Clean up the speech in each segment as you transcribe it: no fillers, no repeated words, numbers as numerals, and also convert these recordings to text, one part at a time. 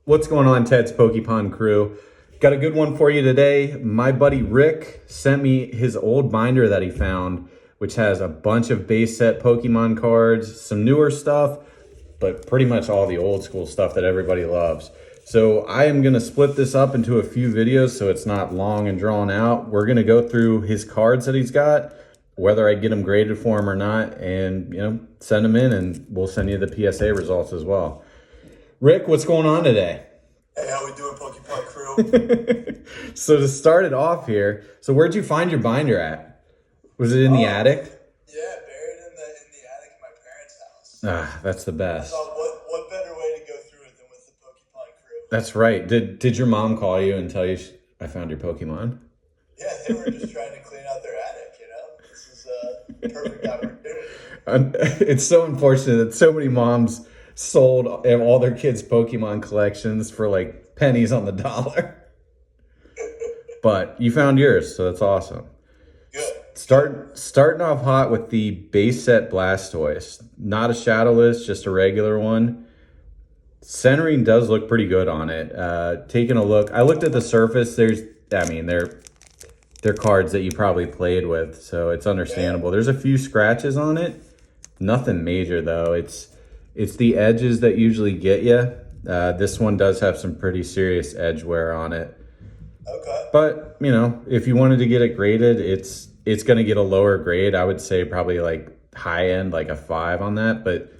What's going on, Ted's Pokepawn crew? Got a good one for you today. My buddy Rick sent me his old binder that he found, which has a bunch of base set Pokemon cards, some newer stuff, but pretty much all the old school stuff that everybody loves. So I am going to split this up into a few videos so it's not long and drawn out. We're going to go through his cards that he's got, whether I get them graded for him or not, and send them in, and we'll send you the PSA results as well. Rick, what's going on today? Hey, how we doing, Pokepawn crew? So to start it off here, so where'd you find your binder at? Was it in the attic? Yeah, buried in the attic of my parents' house. Ah, that's the best. So what better way to go through it than with the Pokepawn crew? That's right. Did your mom call you and tell you I found your Pokemon? Yeah, they were just trying to clean out their attic, This is a perfect opportunity. It's so unfortunate that so many moms sold all their kids' Pokemon collections for like pennies on the dollar. But you found yours, so that's awesome. Good. Starting off hot with the base set Blastoise. Not a Shadowless, just a regular one. Centering does look pretty good on it. Taking a look, I looked at the surface. They're cards that you probably played with, so it's understandable. Yeah. There's a few scratches on it. Nothing major though. It's the edges that usually get you. This one does have some pretty serious edge wear on it. Okay. But, if you wanted to get it graded, it's going to get a lower grade. I would say probably like high end, like a 5 on that. But,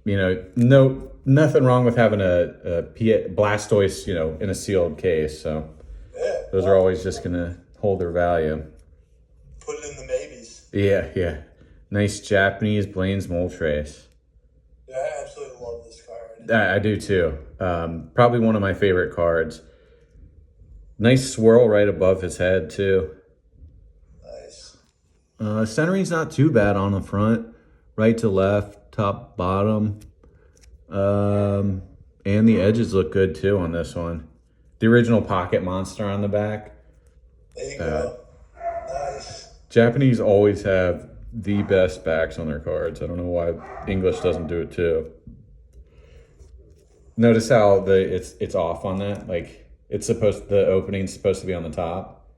nothing wrong with having a Blastoise, in a sealed case. So yeah, those are always just going to hold their value. Put it in the maybes. Yeah. Nice Japanese Blaine's Moltres. Yeah, I absolutely love this card. I do too. Probably one of my favorite cards. Nice swirl right above his head too. Nice. Centering's not too bad on the front. Right to left, top, bottom. And the edges look good too on this one. The original pocket monster on the back. There you go. Nice. Japanese always have the best backs on their cards. I don't know why English doesn't do it too. Notice how it's off on that. Like the opening's supposed to be on the top,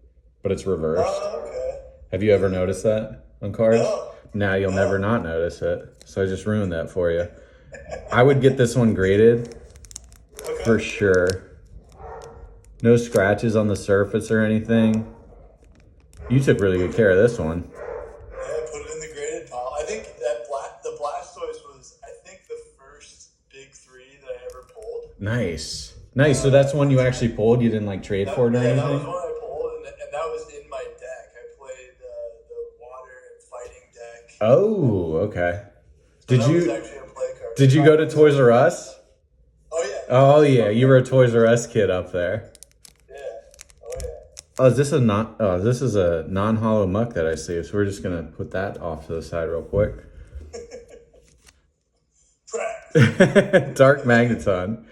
but it's reversed. Oh, okay. Have you ever noticed that on cards? No. Now you'll never not notice it. So I just ruined that for you. I would get this one graded for sure. No scratches on the surface or anything. You took really good care of this one. Yeah, put it in the graded pile. I think that the Blastoise was, the first big 3 that I ever pulled. Nice. So that's one you actually pulled? You didn't trade for it or anything? Yeah, that was one I pulled, and that was in my deck. I played the water and fighting deck. Oh, okay. So that was actually a play card. Did you go to Toys R Us? Oh, yeah. Oh, yeah. You were a Toys R Us kid up there. Yeah. Oh, yeah. Oh, this is a non-hollow muck that I see, so we're just going to put that off to the side real quick. Dark Magneton.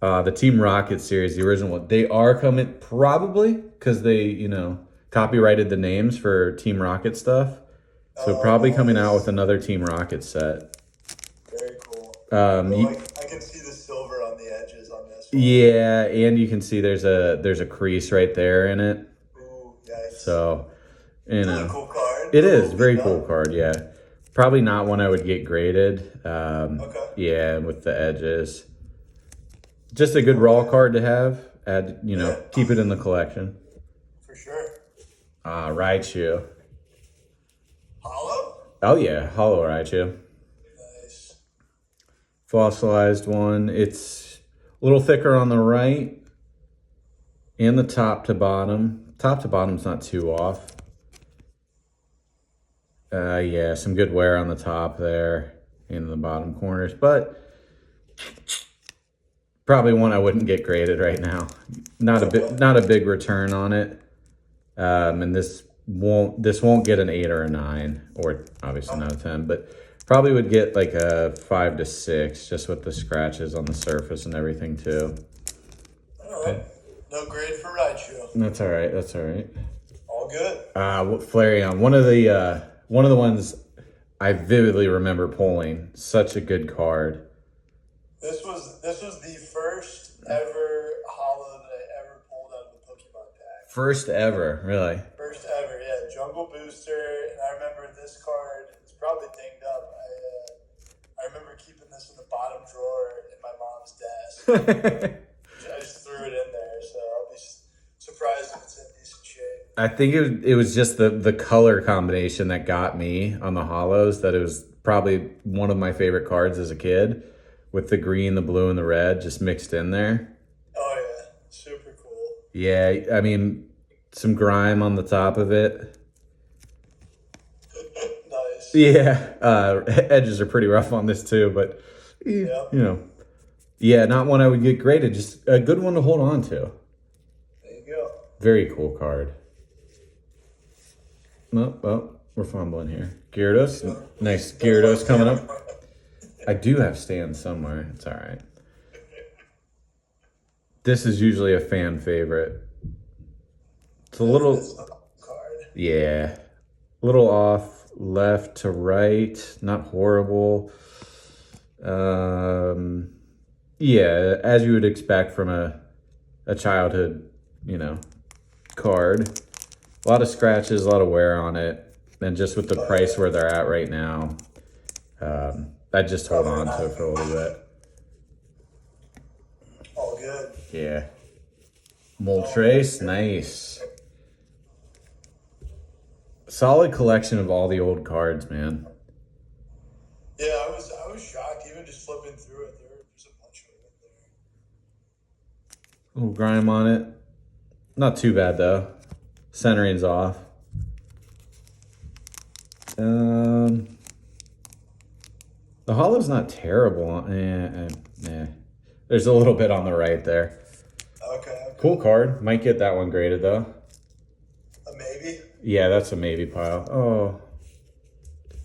The Team Rocket series, the original one. They are coming, probably, because they, copyrighted the names for Team Rocket stuff. So probably coming out with another Team Rocket set. Very cool. I can see the silver on the edges on this one. Yeah, and you can see there's a crease right there in it. Ooh, nice. So, It's a cool card. It is very cool card. Yeah, probably not one I would get graded. Okay. Yeah, with the edges. Just a good raw card to have. Add, keep it in the collection. For sure. Raichu. Hollow? Oh yeah, hollow Raichu. Nice. Fossilized one. It's a little thicker on the right and the top to bottom. Top to bottom's not too off. Yeah, some good wear on the top there and the bottom corners, but probably one I wouldn't get graded right now. Not a big return on it. And this won't get an 8 or a 9, or obviously not a 10, but probably would get like a 5 to 6 just with the scratches on the surface and everything too. All right. No grade for Raichu. That's all right. All good. Flareon, one of the ones I vividly remember pulling. Such a good card. This was the first ever holo that I ever pulled out of a Pokemon pack. First ever, really? First ever, yeah. Jungle Booster, and I remember this card. It's probably dinged up. I remember keeping this in the bottom drawer in my mom's desk. I just threw it in there, so I'll be surprised if it's in decent shape. I think it was just the color combination that got me on the holos, that it was probably one of my favorite cards as a kid, with the green, the blue, and the red just mixed in there. Oh, yeah. Super cool. Yeah, I mean, some grime on the top of it. Nice. Yeah, edges are pretty rough on this too, but, Yep. you know. Yeah, not one I would get graded, just a good one to hold on to. There you go. Very cool card. Oh, we're fumbling here. Gyarados, nice Gyarados coming up. I do have stands somewhere. It's all right. This is usually a fan favorite. It's a little, That's not a card. yeah, a little off left to right. Not horrible. Yeah, as you would expect from a childhood, card. A lot of scratches, a lot of wear on it, and just with the price where they're at right now, I just hold on to it for a little bit. All good. Yeah. Moltres, nice. Solid collection of all the old cards, man. Yeah, I was shocked even just flipping through it. There's a bunch of it there. Little grime on it. Not too bad though. Centering's off. The hollow's not terrible. There's a little bit on the right there. Okay. Cool card. Might get that one graded though. A maybe? Yeah, that's a maybe pile. Oh,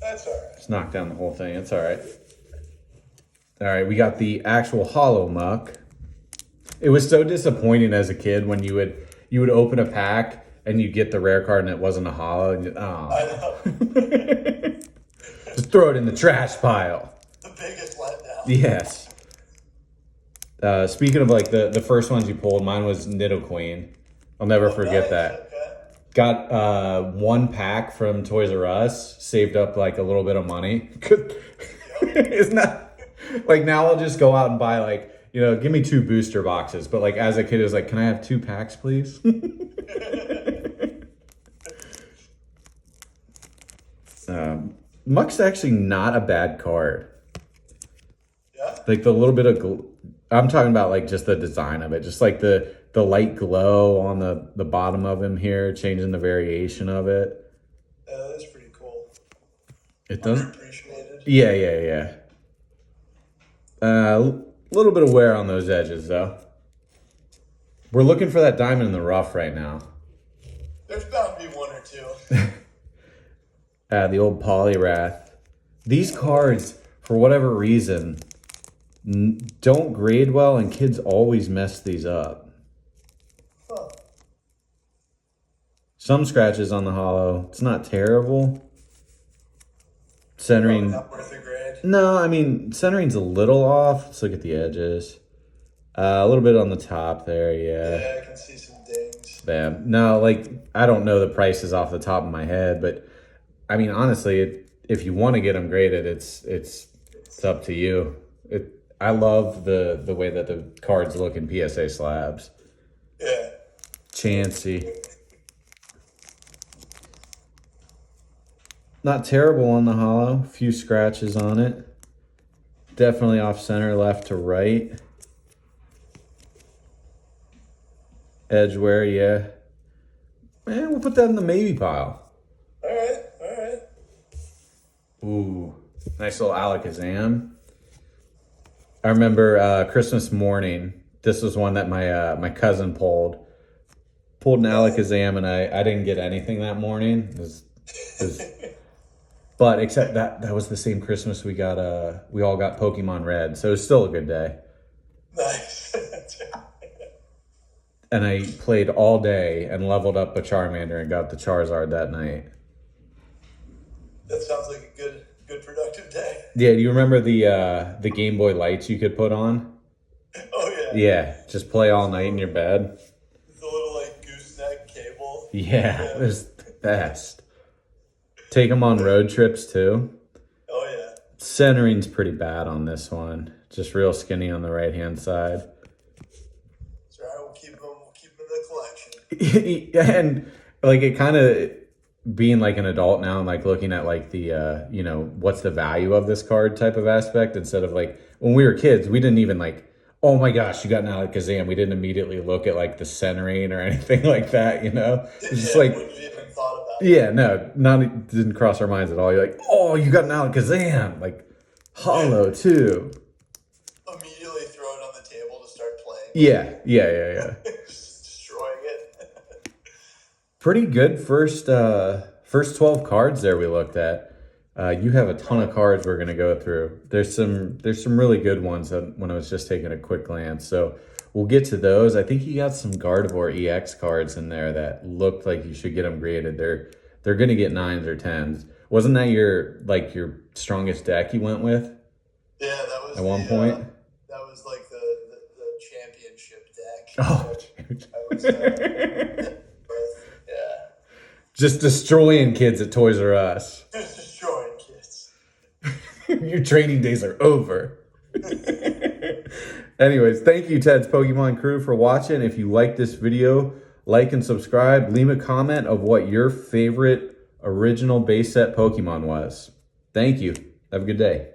That's all right. just knocked down the whole thing. It's all right. All right, we got the actual hollow muck. It was so disappointing as a kid when you would open a pack and you get the rare card and it wasn't a hollow. And I know. just throw it in the trash pile. The biggest letdown. Yes. Speaking of like the first ones you pulled, mine was Nidoqueen. I'll never forget Nice, that. Okay. Got one pack from Toys R Us, saved up like a little bit of money. It's not like now I'll just go out and buy like, give me 2 booster boxes. But like as a kid, it was like, can I have 2 packs, please? Muck's actually not a bad card. Yeah. Like the little bit of, I'm talking about like just the design of it, just like the light glow on the bottom of him here, changing the variation of it. That's pretty cool. It doesn't. Appreciated. Yeah. A little bit of wear on those edges though. We're looking for that diamond in the rough right now. There's bound to be 1 or 2. The old Poliwrath. These cards, for whatever reason, don't grade well, and kids always mess these up. Huh. Some scratches on the hollow. It's not terrible. Centering. Not worth a grade. No, I mean, centering's a little off. Let's look at the edges. A little bit on the top there, yeah. Yeah, I can see some dings. Bam. No, like, I don't know the prices off the top of my head, but I mean, honestly, if you want to get them graded, it's up to you. I love the way that the cards look in PSA slabs. Yeah. Chansey. Not terrible on the hollow. Few scratches on it. Definitely off center, left to right. Edge wear, yeah. Man, we'll put that in the maybe pile. All right. Ooh, nice little Alakazam. I remember Christmas morning. This was one that my cousin pulled an Alakazam, and I didn't get anything that morning. But except that was the same Christmas we all got Pokemon Red, so it was still a good day. Nice. And I played all day and leveled up a Charmander and got the Charizard that night. That sounds like a good productive day. Yeah, do you remember the Game Boy lights you could put on? Oh, yeah. Yeah, just play all night in your bed. The little, like, gooseneck cable. Yeah, it was the best. Take them on road trips, too. Oh, yeah. Centering's pretty bad on this one. Just real skinny on the right-hand side. It's all right. We'll keep them in the collection. And, like, it kind of... being like an adult now and like looking at like the you know, what's the value of this card type of aspect, instead of like when we were kids, we didn't even like, oh my gosh, you got an Alakazam. We didn't immediately look at like the centering or anything like that, you know? It's just like, Wouldn't even thought about it. yeah, no, didn't cross our minds at all. You're like, oh, you got an Alakazam, like hollow too. Immediately throw it on the table to start playing. Yeah. Just destroying it. Pretty good first 12 cards there we looked at. You have a ton of cards we're gonna go through. There's some really good ones when I was just taking a quick glance. So we'll get to those. I think you got some Gardevoir EX cards in there that looked like you should get them graded. They're gonna get 9s or 10s. Wasn't that your strongest deck you went with? Yeah, that was at one point. That was like the championship deck. Oh, I was, yeah. Just destroying kids at Toys R Us. Just destroying kids. Your training days are over. Anyways, thank you, Ted's Pokemon crew, for watching. If you like this video, like and subscribe. Leave a comment of what your favorite original base set Pokemon was. Thank you. Have a good day.